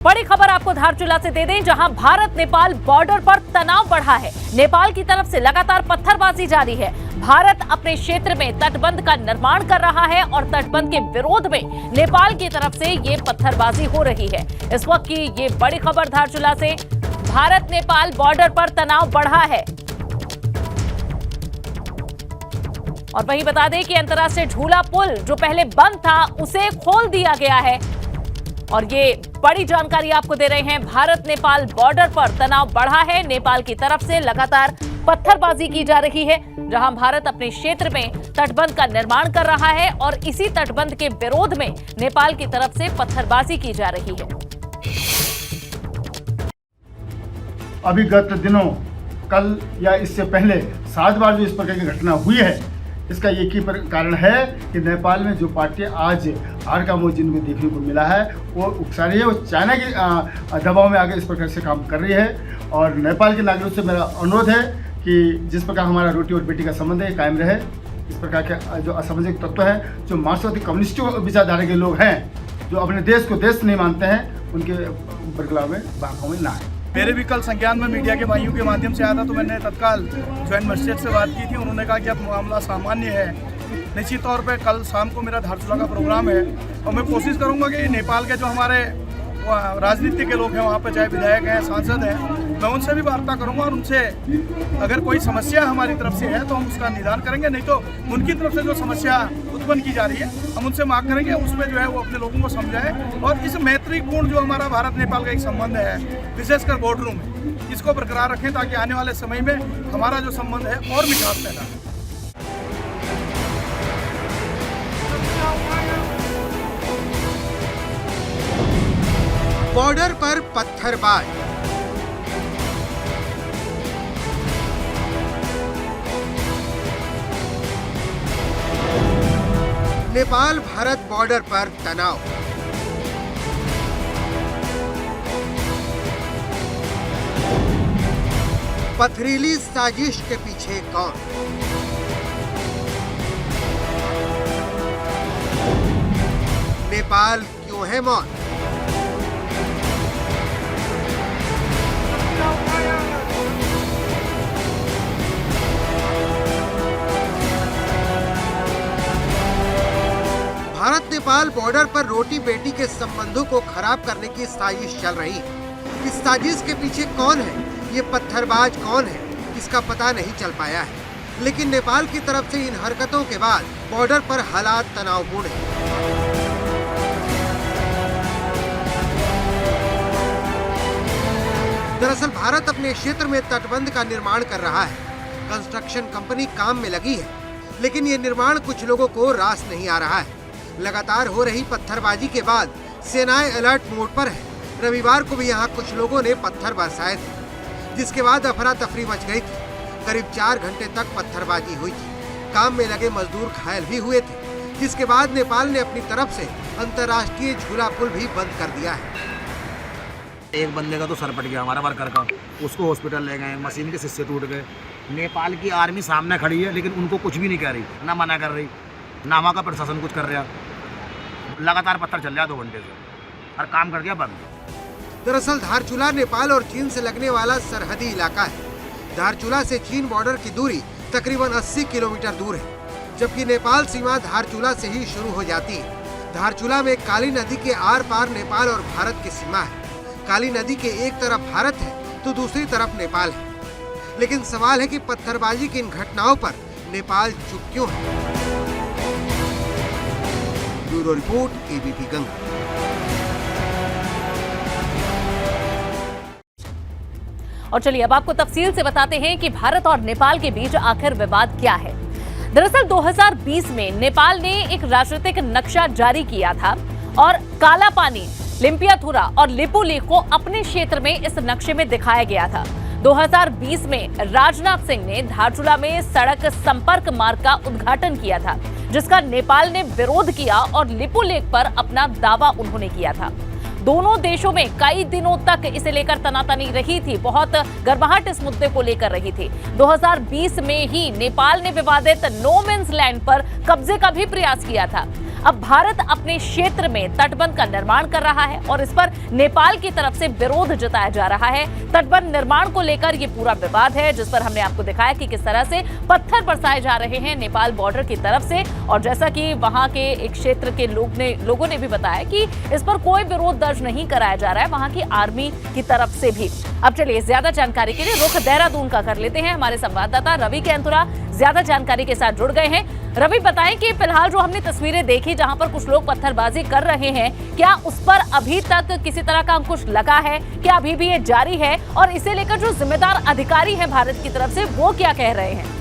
बड़ी खबर आपको धारचूला से दे दें, जहां भारत नेपाल बॉर्डर पर तनाव बढ़ा है। नेपाल की तरफ से लगातार पत्थरबाजी जारी है। भारत अपने क्षेत्र में तटबंध का निर्माण कर रहा है और तटबंध के विरोध में नेपाल की तरफ से ये पत्थरबाजी हो रही है। इस वक्त की ये बड़ी खबर धारचूला से, भारत नेपाल बॉर्डर पर तनाव बढ़ा है। और वहीं बता दें कि अंतर्राष्ट्रीय झूला पुल जो पहले बंद था उसे खोल दिया गया है। और ये बड़ी जानकारी आपको दे रहे हैं, भारत नेपाल बॉर्डर पर तनाव बढ़ा है। नेपाल की तरफ से लगातार पत्थरबाजी की जा रही है, जहां भारत अपने क्षेत्र में तटबंध का निर्माण कर रहा है और इसी तटबंध के विरोध में नेपाल की तरफ से पत्थरबाजी की जा रही है। अभी गत दिनों, कल या इससे पहले 7 बार जो इस प्रकार की घटना हुई है, इसका एक ही कारण है कि नेपाल में जो पार्टियां आज हार का मुंह जिनको देखने को मिला है वो उकसा रही है, वो चाइना के दबाव में आगे इस प्रकार से काम कर रही है। और नेपाल के नागरिकों से मेरा अनुरोध है कि जिस प्रकार हमारा रोटी और बेटी का संबंध है कायम रहे। इस प्रकार के जो असामाजिक तत्व हैं, जो मार्क्सवादी कम्युनिस्ट विचारधारा के लोग हैं, जो अपने देश को देश नहीं मानते हैं, उनके बरगलाव में बातों में ना आए। मेरे भी कल संज्ञान में मीडिया के भाइयों के माध्यम से आया था, तो मैंने तत्काल ज्वाइंट मजिस्ट्रेट से बात की थी। उन्होंने कहा कि अब मामला सामान्य है। निश्चित तौर पे कल शाम को मेरा धारचूला का प्रोग्राम है और मैं कोशिश करूंगा कि नेपाल के जो हमारे राजनीति के लोग हैं वहाँ पे, चाहे विधायक हैं, सांसद हैं, मैं उनसे भी वार्ता करूंगा और उनसे अगर कोई समस्या हमारी तरफ से है तो हम उसका निदान करेंगे। नहीं तो उनकी तरफ से जो समस्या उत्पन्न की जा रही है हम उनसे मांग करेंगे, उसमें जो है वो अपने लोगों को समझाएं और इस मैत्रीपूर्ण जो हमारा भारत नेपाल का एक संबंध है, विशेषकर बॉर्डरों में, इसको बरकरार रखें ताकि आने वाले समय में हमारा जो संबंध है और मिठास पैदा हो। बॉर्डर पर पत्थरबाज, नेपाल भारत बॉर्डर पर तनाव। पथरीली साजिश के पीछे कौन? नेपाल क्यों है मौन? भारत नेपाल बॉर्डर पर रोटी बेटी के संबंधों को खराब करने की साजिश चल रही है। इस साजिश के पीछे कौन है, ये पत्थरबाज कौन है, इसका पता नहीं चल पाया है। लेकिन नेपाल की तरफ से इन हरकतों के बाद बॉर्डर पर हालात तनावपूर्ण हैं। दरअसल भारत अपने क्षेत्र में तटबंध का निर्माण कर रहा है। कंस्ट्रक्शन कंपनी काम में लगी है, लेकिन ये निर्माण कुछ लोगों को रास नहीं आ रहा है। लगातार हो रही पत्थरबाजी के बाद सेनाएं अलर्ट मोड पर है। रविवार को भी यहाँ कुछ लोगों ने पत्थर बरसाए थे, जिसके बाद अफरा तफरी मच गई थी। करीब 4 घंटे तक पत्थरबाजी हुई थी। काम में लगे मजदूर घायल भी हुए थे, जिसके बाद नेपाल ने अपनी तरफ से अंतर्राष्ट्रीय झूला पुल भी बंद कर दिया है। एक बंदे का तो सर फट गया हमारा वर्कर का, उसको हॉस्पिटल ले गए, मशीन के शीशे टूट गए। नेपाल की आर्मी सामने खड़ी है, लेकिन उनको कुछ भी नहीं कह रही, ना मना कर रही, ना वहाँ का प्रशासन कुछ कर रहा। लगातार पत्थर चल रहा 2 घंटे से और काम कर दिया बंद। दरअसल धारचूला नेपाल और चीन से लगने वाला सरहदी इलाका है। धारचूला से चीन बॉर्डर की दूरी तकरीबन 80 किलोमीटर दूर है, जबकि नेपाल सीमा धारचूला से ही शुरू हो जाती है। धारचूला में काली नदी के आर पार नेपाल और भारत की सीमा है। काली नदी के एक तरफ भारत है तो दूसरी तरफ नेपाल है। लेकिन सवाल है कि पत्थरबाजी की इन घटनाओं पर नेपाल चुप क्यों है? Bureau report, ABP Ganga. और चलिए अब आपको तफसील से बताते हैं कि भारत और नेपाल के बीच आखिर विवाद क्या है। दरअसल 2020 में नेपाल ने एक राजनीतिक नक्शा जारी किया था और काला पानी, लिम्पियाथुरा और लिपुलेख को अपने क्षेत्र में इस नक्शे में दिखाया गया था। 2020 में राजनाथ सिंह ने धारचूला में सड़क संपर्क मार्ग का उद्घाटन किया था, जिसका नेपाल ने विरोध किया और लिपुलेख पर अपना दावा उन्होंने किया था। दोनों देशों में कई दिनों तक इसे लेकर तनातनी रही थी, बहुत गर्माहट इस मुद्दे को लेकर रही थी। 2020 में ही नेपाल ने विवादित नो मेंस लैंड पर कब्जे का भी प्रयास किया था। अब भारत अपने क्षेत्र में तटबंध का निर्माण कर रहा है और इस पर नेपाल की तरफ से विरोध जताया जा रहा है। तटबंध निर्माण को लेकर ये पूरा विवाद है, जिस पर हमने आपको दिखाया कि किस तरह से पत्थर बरसाए जा रहे हैं नेपाल बॉर्डर की तरफ से, और जैसा कि वहां के एक क्षेत्र के लोगों ने भी बताया कि इस पर कोई विरोध दर्ज नहीं कराया जा रहा है वहां की आर्मी की तरफ से भी। अब चलिए ज्यादा जानकारी के लिए रुख देहरादून का कर लेते हैं। हमारे संवाददाता रवि केंतुरा ज्यादा जानकारी के साथ जुड़ गए हैं। रवि, बताएं कि फिलहाल जो हमने तस्वीरें देखी जहां पर कुछ लोग पत्थरबाजी कर रहे हैं, क्या उस पर अभी तक किसी तरह का अंकुश लगा है? क्या अभी भी ये जारी है? और इसे लेकर जो जिम्मेदार अधिकारी हैं भारत की तरफ से, वो क्या कह रहे हैं?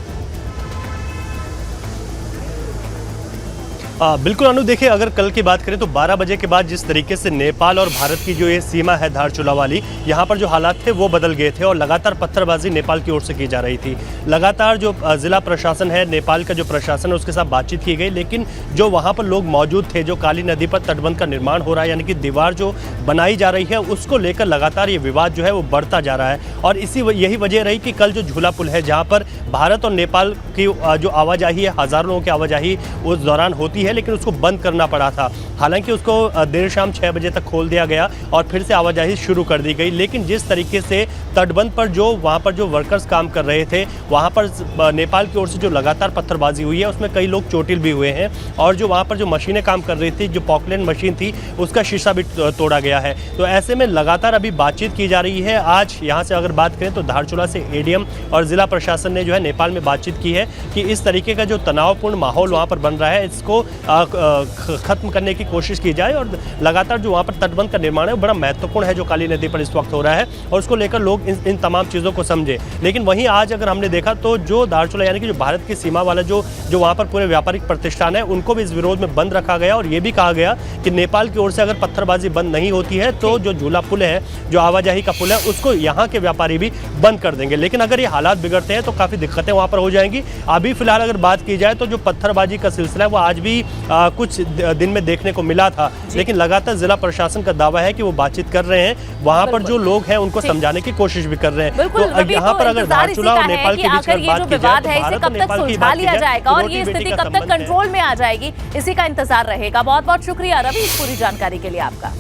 बिल्कुल अनु, देखिए अगर कल की बात करें तो 12 बजे के बाद जिस तरीके से नेपाल और भारत की जो ये सीमा है धारचूला वाली, यहाँ पर जो हालात थे वो बदल गए थे और लगातार पत्थरबाजी नेपाल की ओर से की जा रही थी। लगातार जो जिला प्रशासन है, नेपाल का जो प्रशासन है, उसके साथ बातचीत की गई, लेकिन जो वहाँ पर लोग मौजूद थे, जो काली नदी पर तटबंध का निर्माण हो रहा है, यानी कि दीवार जो बनाई जा रही है, उसको लेकर लगातार ये विवाद जो है वो बढ़ता जा रहा है। और यही वजह रही कि कल जो झूला पुल है, जहाँ पर भारत और नेपाल की जो आवाजाही है, हज़ारों लोगों की आवाजाही उस दौरान होती है, लेकिन उसको बंद करना पड़ा था। हालांकि उसको देर शाम 6 बजे तक खोल दिया गया और फिर से आवाजाही शुरू कर दी गई। लेकिन जिस तरीके से तटबंध पर जो वहाँ पर जो वर्कर्स काम कर रहे थे, वहाँ पर नेपाल की ओर से जो लगातार पत्थरबाजी हुई है, उसमें कई लोग चोटिल भी हुए हैं। और जो वहाँ पर जो मशीनें काम कर रही थी, जो पॉकलैंड मशीन थी, उसका शीशा भी तोड़ा गया है। तो ऐसे में लगातार अभी बातचीत की जा रही है। आज यहाँ से अगर बात करें तो धारचूला से एडीएम और जिला प्रशासन ने जो है नेपाल में बातचीत की है कि इस तरीके का जो तनावपूर्ण माहौल वहाँ पर बन रहा है, इसको खत्म करने की कोशिश की जाए। और लगातार जो वहाँ पर तटबंध का निर्माण है वो बड़ा महत्वपूर्ण है, जो काली नदी पर इस वक्त हो रहा है, और उसको लेकर लोग इन तमाम चीज़ों को समझे। लेकिन वहीं आज अगर हमने देखा तो जो धारचूला यानी कि जो भारत की सीमा वाला जो वहाँ पर पूरे व्यापारिक प्रतिष्ठान है, उनको भी इस विरोध में बंद रखा गया। और ये भी कहा गया कि नेपाल की ओर से अगर पत्थरबाजी बंद नहीं होती है तो जो झूला पुल है, जो आवाजाही का पुल है, उसको यहाँ के व्यापारी भी बंद कर देंगे। लेकिन अगर ये हालात बिगड़ते हैं तो काफ़ी दिक्कतें वहाँ पर हो जाएंगी। अभी फिलहाल अगर बात की जाए तो जो पत्थरबाजी का सिलसिला है वो आज भी कुछ दिन में देखने को मिला था, लेकिन लगातार जिला प्रशासन का दावा है कि वो बातचीत कर रहे हैं। वहां पर जो लोग हैं उनको समझाने की कोशिश भी कर रहे हैं। तो यहाँ पर अगर धारचूला और नेपाल के बीच में बात की जाए तो भारत और नेपाल की बात लिया जाएगा और ये स्थिति कब तक कंट्रोल में आ जाएगी, इसी का इंतजार रहेगा। बहुत बहुत शुक्रिया रवि इस पूरी जानकारी के लिए आपका।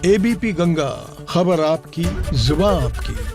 एबीपी गंगा, खबर आपकी, जुबान आपकी।